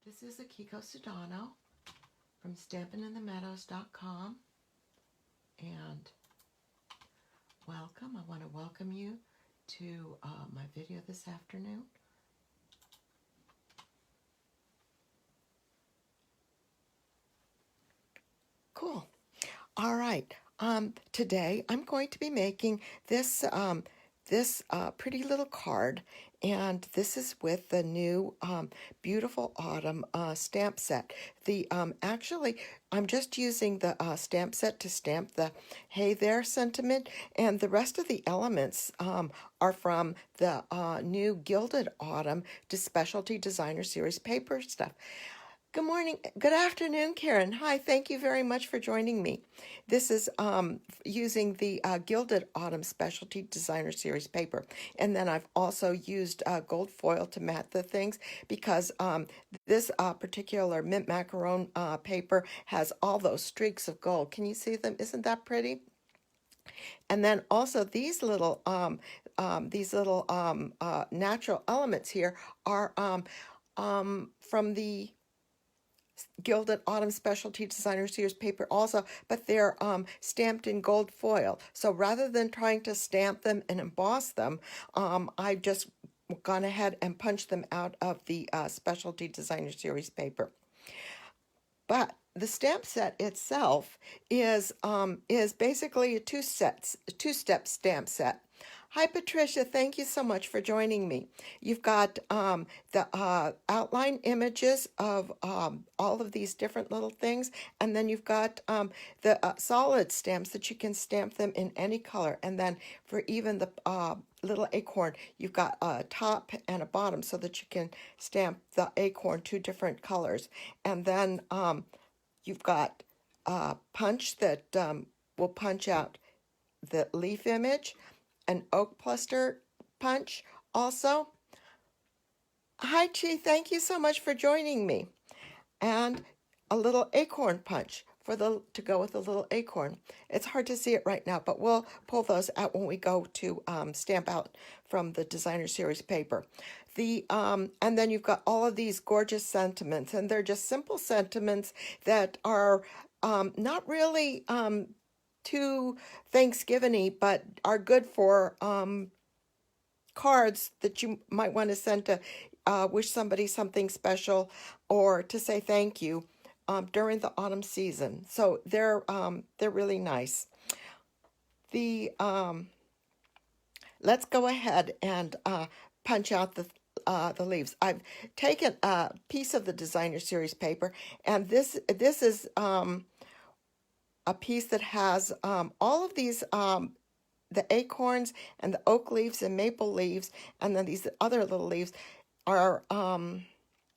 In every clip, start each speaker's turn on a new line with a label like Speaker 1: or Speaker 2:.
Speaker 1: This is Akiko Sudano from StampinInTheMeadows.com, and welcome. I want to welcome you to my video this afternoon. Cool. All right. Today I'm going to be making this pretty little card, and this is with the new Beautiful Autumn stamp set. Actually, I'm just using the stamp set to stamp the "Hey There" sentiment, and the rest of the elements are from the new Gilded Autumn to Specialty Designer Series paper stuff. Good morning. Good afternoon, Karen. Hi, thank you very much for joining me. This is using the Gilded Autumn Specialty Designer Series paper. And then I've also used gold foil to mat the things because this particular mint macaron paper has all those streaks of gold. Can you see them? Isn't that pretty? And then also these little natural elements here are from the Gilded Autumn Specialty Designer Series paper also, but they're stamped in gold foil. So rather than trying to stamp them and emboss them, I've just gone ahead and punched them out of the Specialty Designer Series paper. But the stamp set itself is basically a two-step stamp set. Hi, Patricia. Thank you so much for joining me. You've got the outline images of all of these different little things, and then you've got the solid stamps that you can stamp them in any color. And then for even the little acorn, you've got a top and a bottom so that you can stamp the acorn two different colors. And then you've got punch that will punch out the leaf image, an oak cluster punch also. Hi, Chi, thank you so much for joining me. And a little acorn punch to go with a little acorn. It's hard to see it right now, but we'll pull those out when we go to stamp out from the Designer Series paper. And then you've got all of these gorgeous sentiments, and they're just simple sentiments that are not really too Thanksgiving-y, but are good for cards that you might want to send to wish somebody something special or to say thank you during the autumn season. So they're really nice. Let's go ahead and punch out the leaves. I've taken a piece of the Designer Series paper, and this is a piece that has all of these, the acorns and the oak leaves and maple leaves, and then these other little leaves are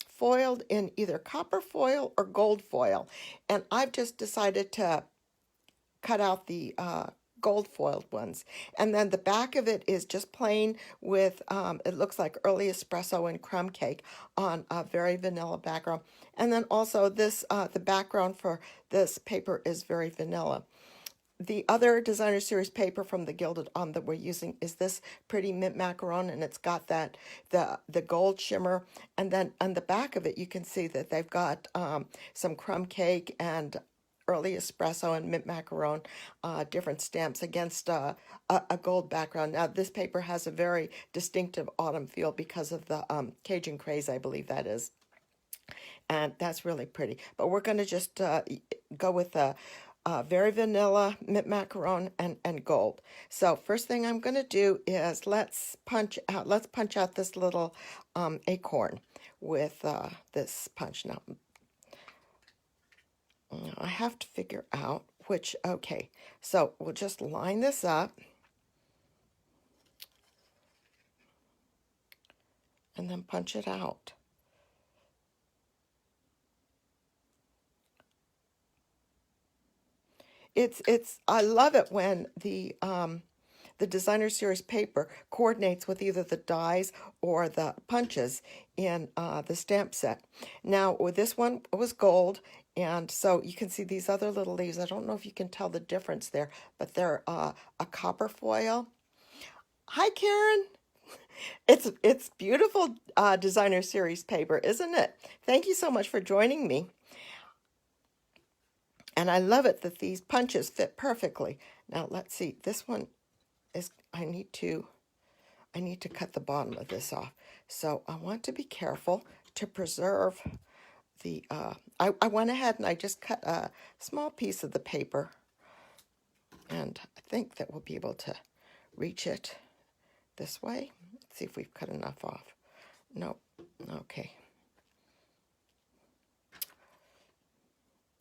Speaker 1: foiled in either copper foil or gold foil. And I've just decided to cut out the gold foiled ones. And then the back of it is just plain with, it looks like early espresso and crumb cake on a very vanilla background. And then also this, the background for this paper is very vanilla. The other Designer Series paper from the Gilded Autumn that we're using is this pretty mint macaron, and it's got that the gold shimmer. And then on the back of it, you can see that they've got some crumb cake and early espresso and mint macaron, different stamps against a gold background. Now, this paper has a very distinctive autumn feel because of the Cajun craze, I believe that is. And that's really pretty. But we're going to just go with a very vanilla mint macaron and gold. So first thing I'm going to do is let's punch out this little acorn with this punch. Now I have to figure out which. Okay, so we'll just line this up and then punch it out. I love it when the Designer Series paper coordinates with either the dies or the punches in the stamp set. Now, with this one, it was gold, and so you can see these other little leaves. I don't know if you can tell the difference there, but they're a copper foil. Hi, Karen. It's beautiful designer series paper, isn't it? Thank you so much for joining me. And I love it that these punches fit perfectly. Now let's see. This one is I need to cut the bottom of this off. So I want to be careful to preserve the I went ahead and I just cut a small piece of the paper, and I think that we'll be able to reach it this way. Let's see if we've cut enough off. Nope. Okay.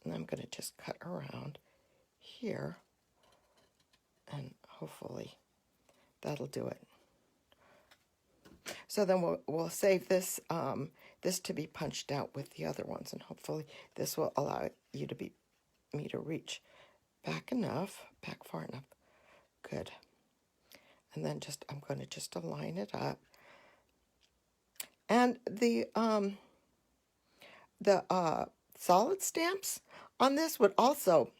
Speaker 1: And I'm going to just cut around here, and hopefully that'll do it. So then we'll save this this to be punched out with the other ones, and hopefully this will allow me to reach back far enough. Good. And then I'm going to just align it up. And the solid stamps on this would also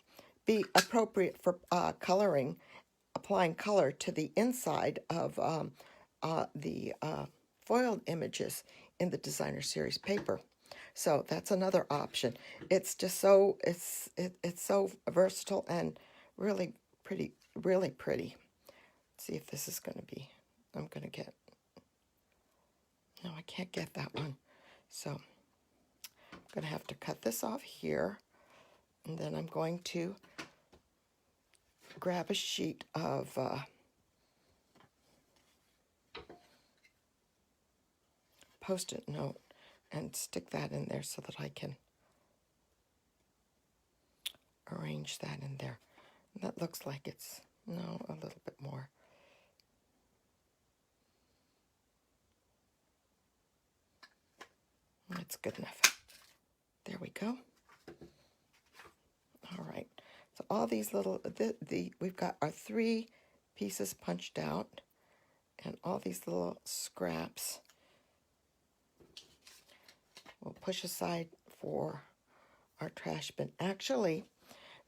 Speaker 1: be appropriate for applying color to the inside of the foiled images in the designer series paper. So that's another option. It's just so it's so versatile and really pretty, really pretty. Let's see if this is going to be. I'm going to get. No, I can't get that one. So I'm going to have to cut this off here, and then I'm going to grab a sheet of Post-it note and stick that in there so that I can arrange that in there. And that looks like it's, no, a little bit more. That's good enough. There we go. All right. So all these little, we've got our 3 pieces punched out, and all these little scraps we'll push aside for our trash bin. Actually,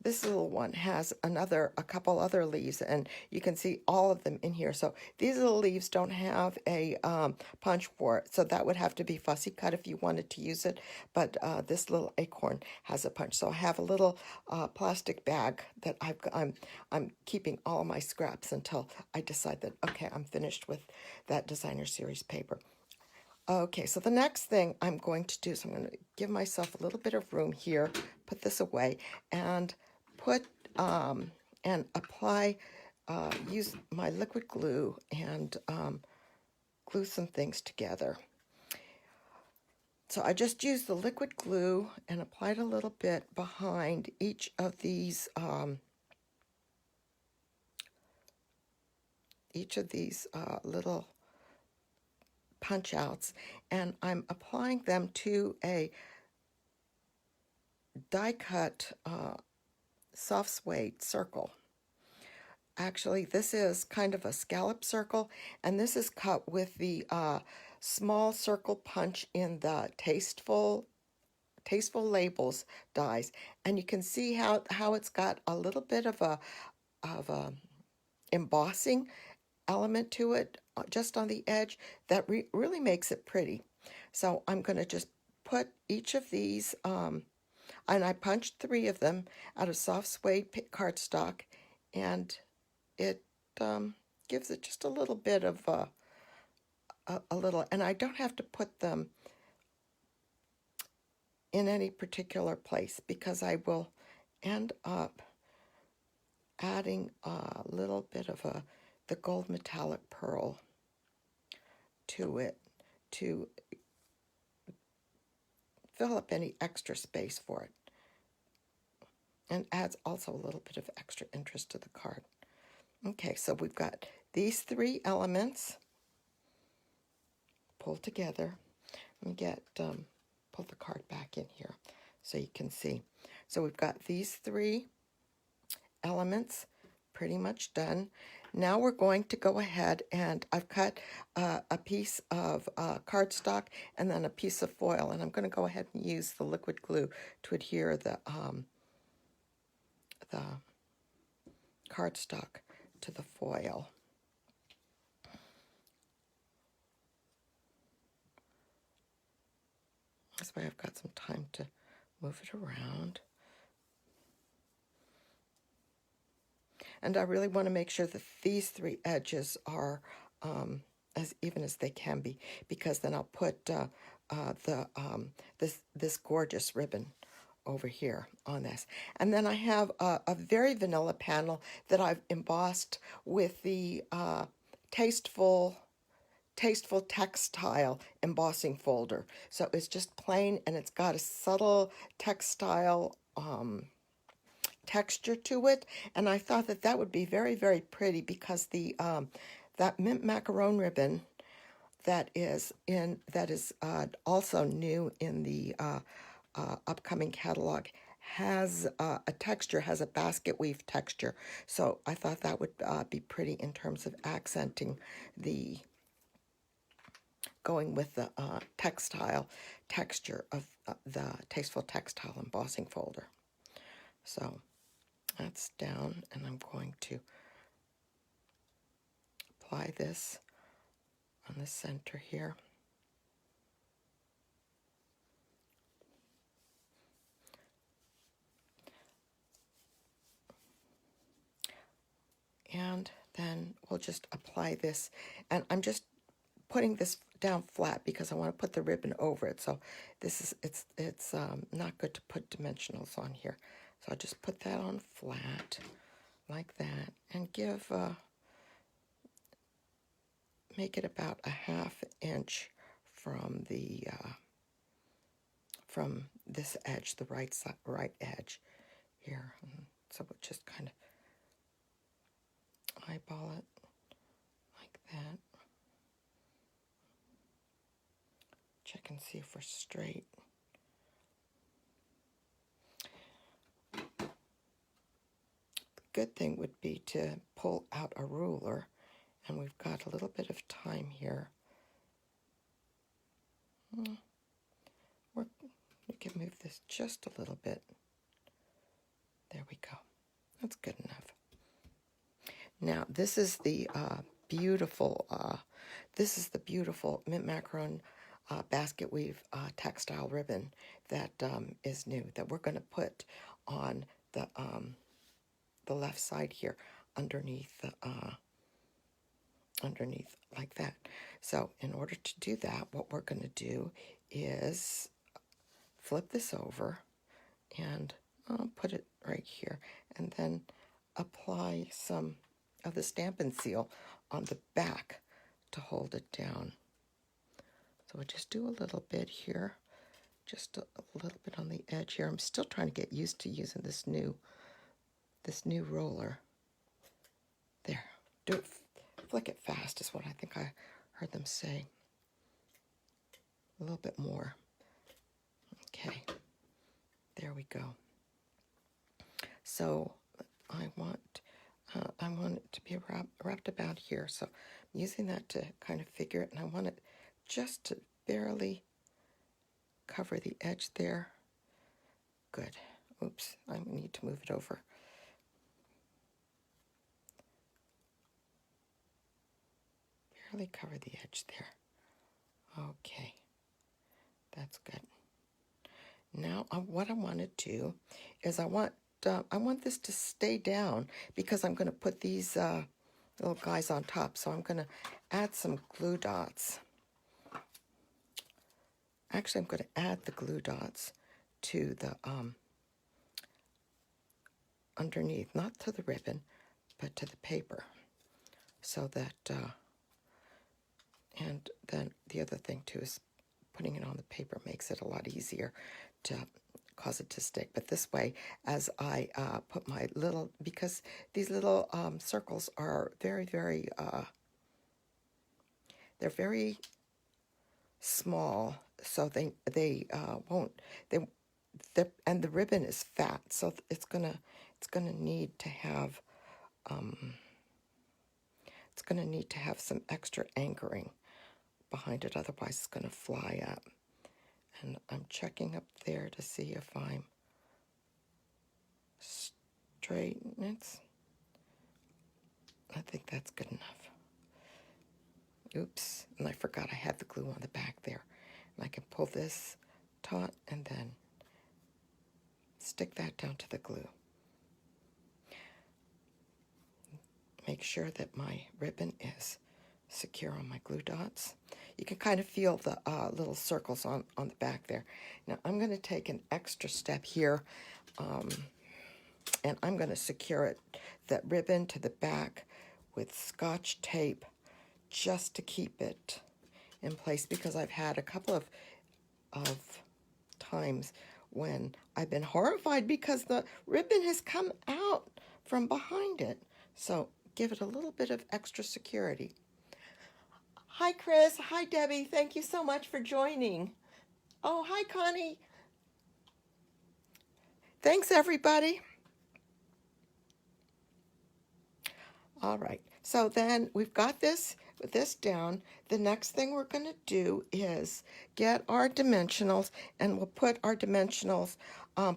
Speaker 1: this little one has a couple other leaves, and you can see all of them in here. So these little leaves don't have a punch for it, so that would have to be fussy cut if you wanted to use it. But this little acorn has a punch. So I have a little plastic bag that I'm keeping all my scraps until I decide that, okay, I'm finished with that designer series paper. Okay, so the next thing I'm going to do is I'm going to give myself a little bit of room here, put this away, and put and apply, use my liquid glue and glue some things together. So I just used the liquid glue and applied a little bit behind each of these little punch outs, and I'm applying them to a die cut soft suede circle. Actually, this is kind of a scallop circle, and this is cut with the small circle punch in the Tasteful Labels dies, and you can see how it's got a little bit of a embossing element to it just on the edge that really makes it pretty. So I'm going to just put each of these, and I punched 3 of them out of soft suede cardstock, and it gives it just a little bit of a little, and I don't have to put them in any particular place because I will end up adding a little bit of the gold metallic pearl to it to fill up any extra space for it, and adds also a little bit of extra interest to the card. Okay, so we've got these 3 elements pulled together. Let me get pull the card back in here so you can see. So we've got these 3 elements pretty much done. Now we're going to go ahead, and I've cut a piece of cardstock and then a piece of foil, and I'm going to go ahead and use the liquid glue to adhere the cardstock to the foil. This way I've got some time to move it around. And I really want to make sure that these three edges are as even as they can be, because then I'll put this gorgeous ribbon over here on this. And then I have a very vanilla panel that I've embossed with the Tasteful Textile embossing folder. So it's just plain, and it's got a subtle textile texture to it, and I thought that that would be very, very pretty, because the that mint macaron ribbon that is also new in the upcoming catalog has a texture, has a basket weave texture. So I thought that would be pretty in terms of accenting the, going with the textile texture of the Tasteful Textile embossing folder. So that's down, and I'm going to apply this on the center here. And then we'll just apply this, and I'm just putting this down flat because I want to put the ribbon over it. So this is, it's not good to put dimensionals on here. So I'll just put that on flat like that, and give make it about a ½ inch from the from this edge, the right edge here. So we'll just kind of eyeball it like that. Check and see if we're straight. The good thing would be to pull out a ruler, and we've got a little bit of time here. We can move this just a little bit. There we go. That's good enough. Now this is the beautiful mint macaron basket weave textile ribbon that is new, that we're going to put on the left side here, underneath like that. So in order to do that, what we're going to do is flip this over and put it right here, and then apply some of the Stampin' seal on the back to hold it down. So we'll just do a little bit here, just a little bit on the edge here. I'm still trying to get used to using this new roller. There, do it, flick it fast is what I think I heard them say. A little bit more. Okay, there we go. So I want it to be wrapped about here. So I'm using that to kind of figure it, and I want it just to barely cover the edge there. Good. Oops, I need to move it over. Barely cover the edge there. Okay, that's good. Now what I want to do is I want this to stay down, because I'm going to put these little guys on top. So I'm going to add some glue dots. Actually, I'm going to add the glue dots to the underneath, not to the ribbon, but to the paper, so that and then the other thing too is putting it on the paper makes it a lot easier to cause it to stick. But this way, as I put my little, because these little circles are very, very they're very small, so they won't, and the ribbon is fat, so it's gonna need to have some extra anchoring behind it, otherwise it's going to fly up. And I'm checking up there to see if I'm straight. I think that's good enough. Oops, and I forgot I had the glue on the back there. And I can pull this taut, and then stick that down to the glue. Make sure that my ribbon is secure on my glue dots. You can kind of feel the little circles on the back there. Now I'm going to take an extra step here, and I'm going to secure that ribbon to the back with Scotch tape just to keep it in place, because I've had a couple of times when I've been horrified because the ribbon has come out from behind it. So give it a little bit of extra security. Hi, Chris. Hi, Debbie. Thank you so much for joining. Oh, hi, Connie. Thanks, everybody. All right. So then we've got this down. The next thing we're going to do is get our dimensionals, and we'll put our dimensionals,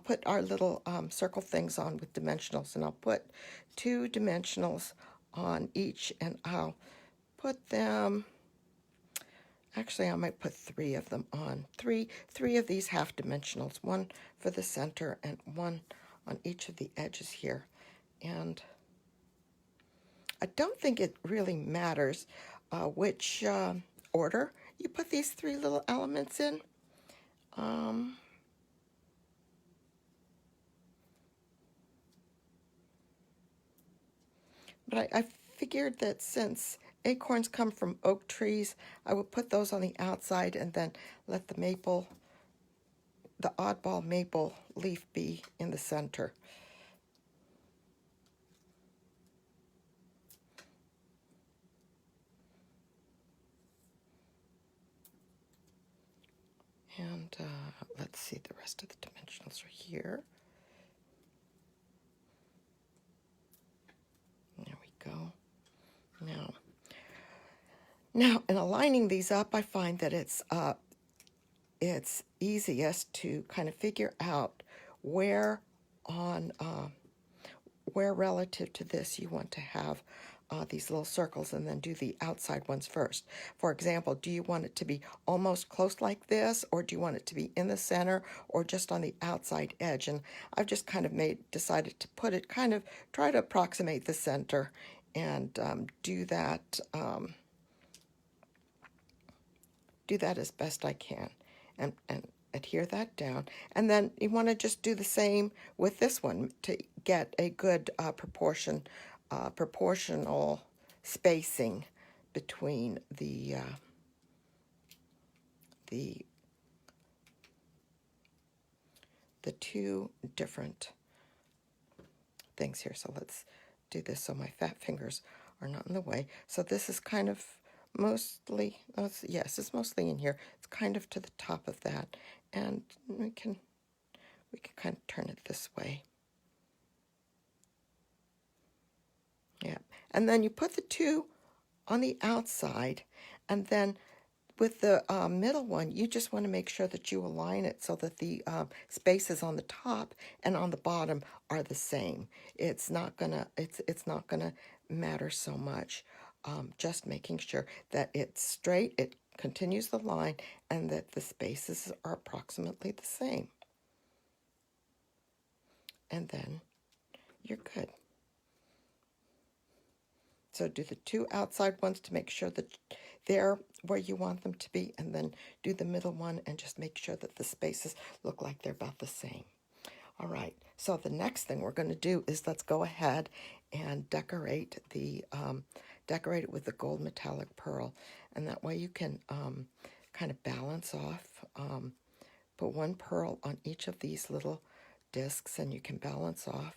Speaker 1: put our little circle things on with dimensionals, and I'll put 2 dimensionals on each, and I'll put them, actually I might put 3 of them on, three of these half dimensionals, 1 for the center and 1 on each of the edges here. And I don't think it really matters which order you put these 3 little elements in. But I figured that since acorns come from oak trees, I would put those on the outside and then let the oddball maple leaf be in the center. And let's see, the rest of the dimensionals are here. There we go. Now, in aligning these up, I find that it's easiest to kind of figure out where relative to this you want to have these little circles, and then do the outside ones first. For example, do you want it to be almost close like this, or do you want it to be in the center, or just on the outside edge? And I've just kind of decided to put it, kind of try to approximate the center, and do that as best I can, and adhere that down. And then you want to just do the same with this one to get a good proportional spacing between the 2 different things here. So let's do this so my fat fingers are not in the way. So this is kind of mostly, yes, it's mostly in here. It's kind of to the top of that, and we can kind of turn it this way. Yeah, and then you put the 2 on the outside, and then with the middle one, you just want to make sure that you align it so that the spaces on the top and on the bottom are the same. It's not gonna matter so much. Just making sure that it's straight, it continues the line, and that the spaces are approximately the same. And then you're good. So do the 2 outside ones to make sure that they're where you want them to be, and then do the middle one and just make sure that the spaces look like they're about the same. All right, so the next thing we're going to do is let's go ahead and decorate it with the gold metallic pearl, and that way you can kind of balance off, put 1 pearl on each of these little discs, and you can balance off.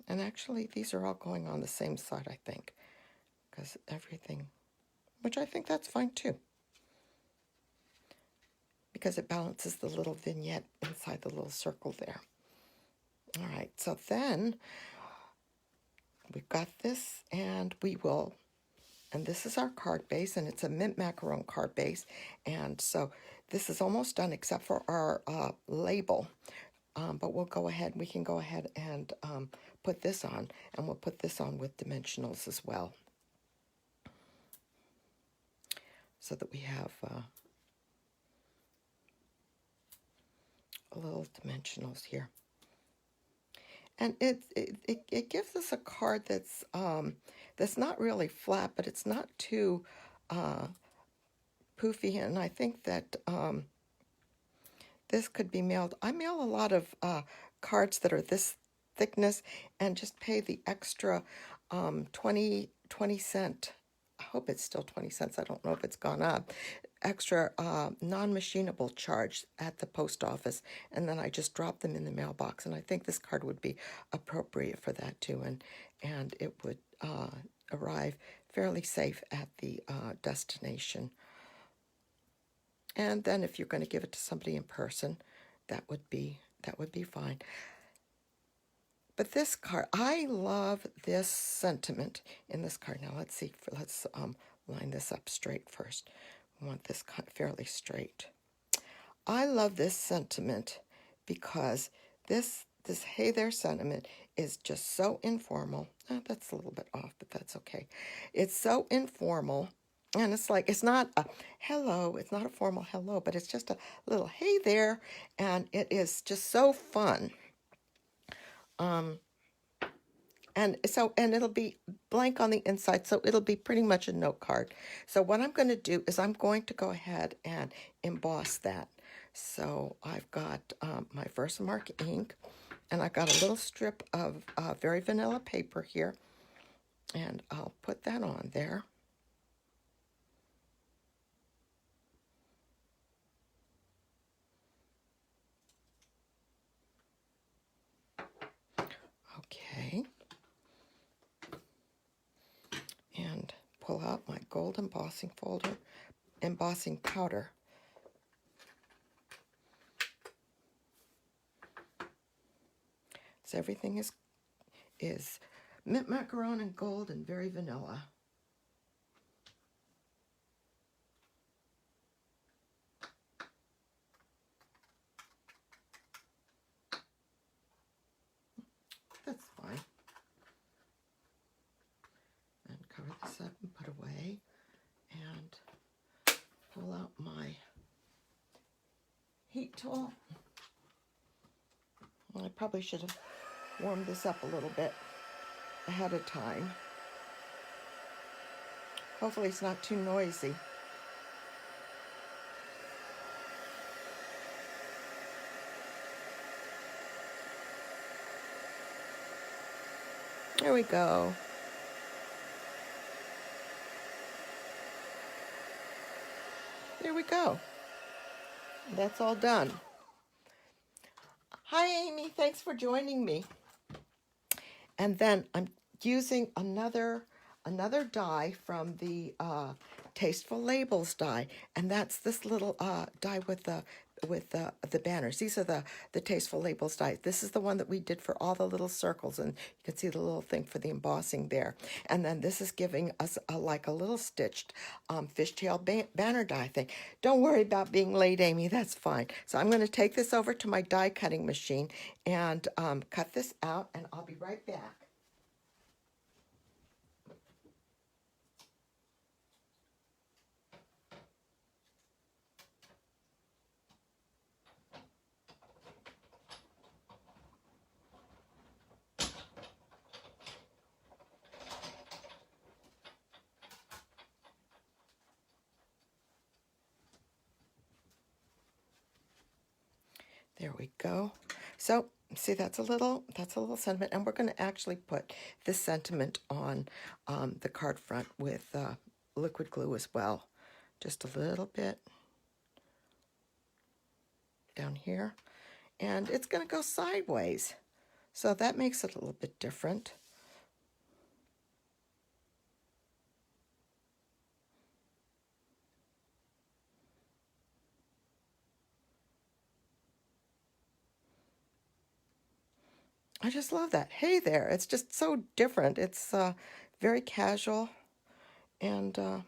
Speaker 1: And actually, these are all going on the same side, I think, because everything, which I think that's fine too, because it balances the little vignette inside the little circle there. All right, so then we've got this, and this is our card base, and it's a mint macaron card base, and so this is almost done except for our label. But we can go ahead and put this on, and we'll put this on with dimensionals as well, so that we have little dimensionals here. And it gives us a card that's not really flat, but it's not too poofy. And I think that this could be mailed. I mail a lot of cards that are this thickness and just pay the extra 20 cent. I hope it's still 20 cents. I don't know if it's gone up. Extra non-machinable charge at the post office, and then I just drop them in the mailbox. And I think this card would be appropriate for that too, and it would arrive fairly safe at the destination. And then if you're going to give it to somebody in person, that would be fine. But this card, I love this sentiment in this card. Now let's see. Let's line this up straight first. We want this fairly straight. I love this sentiment because this hey there sentiment is just so informal. Oh, that's a little bit off, but that's okay. It's so informal. And it's like, it's not a hello, it's not a formal hello, but it's just a little hey there, and it is just so fun. And it'll be blank on the inside, so it'll be pretty much a note card. So what I'm going to do is I'm going to go ahead and emboss that. So I've got my Versamark ink, and I've got a little strip of very vanilla paper here, and I'll put that on there. Okay. And pull out my gold embossing powder. So everything is mint macaron and gold and very vanilla. That's fine. And cover this up and put away. And pull out my heat tool. Well, I probably should have warmed this up a little bit ahead of time. Hopefully it's not too noisy. There we go. There we go. That's all done. Hi, Amy. Thanks for joining me. And then I'm using another die from the Tasteful Labels die, and that's this little die with the banners. These are the Tasteful Labels die. This is the one that we did for all the little circles, and you can see the little thing for the embossing there. And then this is giving us like a little stitched fishtail banner die thing. Don't worry about being late, Amy. That's fine. So I'm going to take this over to my die cutting machine and cut this out, and I'll be right back. There we go. So see, that's a little sentiment, and we're going to actually put this sentiment on the card front with liquid glue as well. Just a little bit down here, and it's going to go sideways, so that makes it a little bit different. I just love that. Hey there. It's just so different. It's very casual, and then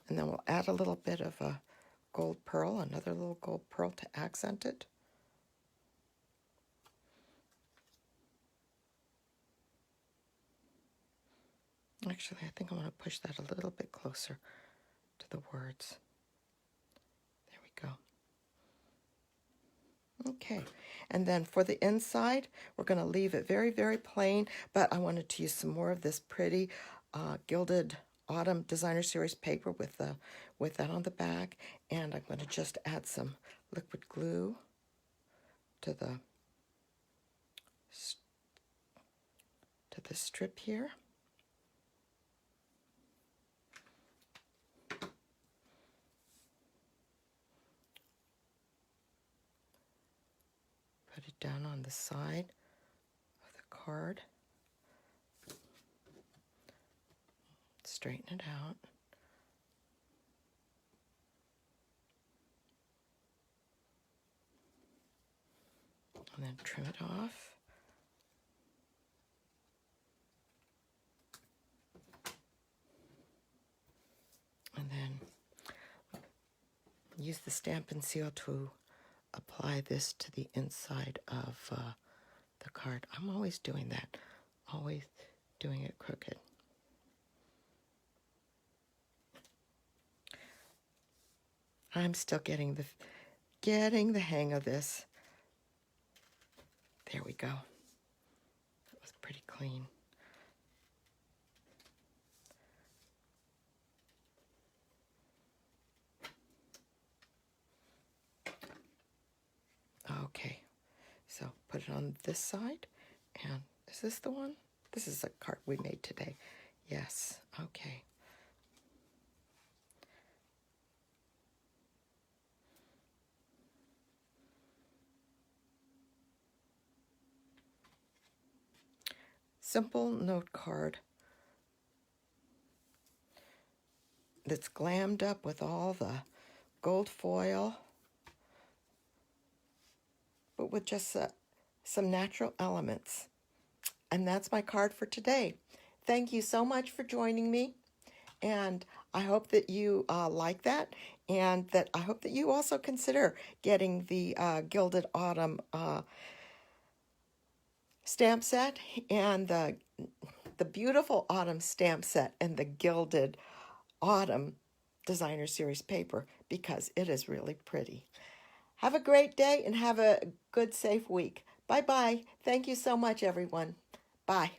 Speaker 1: we'll add a little bit of a gold pearl, another little gold pearl to accent it. Actually, I think I want to push that a little bit closer to the words. There we go. Okay, and then for the inside, we're going to leave it very, very plain, but I wanted to use some more of this pretty Gilded Autumn Designer Series paper with that on the back, and I'm going to just add some liquid glue to the strip here. Put it down on the side of the card. Straighten it out. And then trim it off. And then use the Stampin' Seal to apply this to the inside of the card. I'm always doing that, always doing it crooked. I'm still getting the hang of this. There we go. That was pretty clean. Okay, so put it on this side, and is this the one? This is a card we made today. Yes, okay. Simple note card that's glammed up with all the gold foil, but with just some natural elements. And that's my card for today. Thank you so much for joining me, and I hope that you like that, and that I hope that you also consider getting the Gilded Autumn stamp set and the beautiful Autumn stamp set and the Gilded Autumn Designer Series paper, because it is really pretty. Have a great day and have a good, safe week. Bye-bye. Thank you so much, everyone. Bye.